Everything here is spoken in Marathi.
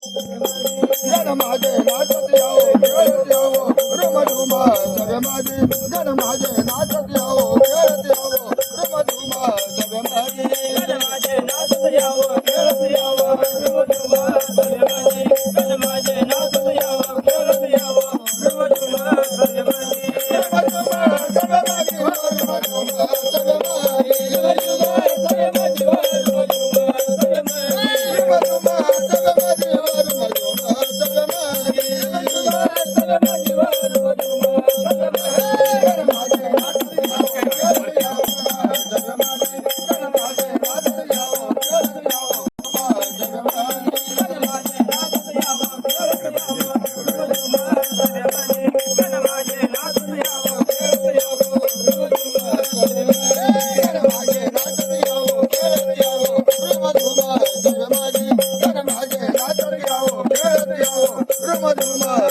गण माझे नाचत यावो खेळत यावो रुम झुमा सगळे माझे गण माझे नाचत यावो खेळत यावो रुम झुमा सगळे माझे गण माझे नाचत यावं खेळत यावं रुमझुमा सगळे माझे गण माझे नाचत यावं खेळत यावं रुमझुमा सगळे माझे रुम झुमा सगळे माझे रुम झुमा सगळे माझे रुमझुमा सगळे माझे रुमझुमा सगळे माझे रुम झुमा सगळे माझे रुम झुमा सगळे माझे रुमझुमा सगळे माझे रुमझुमा सगळे माझे गण माझे नाचत यावो खेळत यावो सगळे माझे गण माझे नाचत यावो खेळत यावो सगळे माझे गण माझे नाचत यावं खेळत यावं रुमझुमा सगळे माझे गण माझे नाचत यावं खेळत यावं रुमझुमा सगळे माझे गण माझे नाचत यावो खेळत यावो रुम झुमा सगळे माझे गण माझे नाचत यावो खेळत यावो रुम झुमा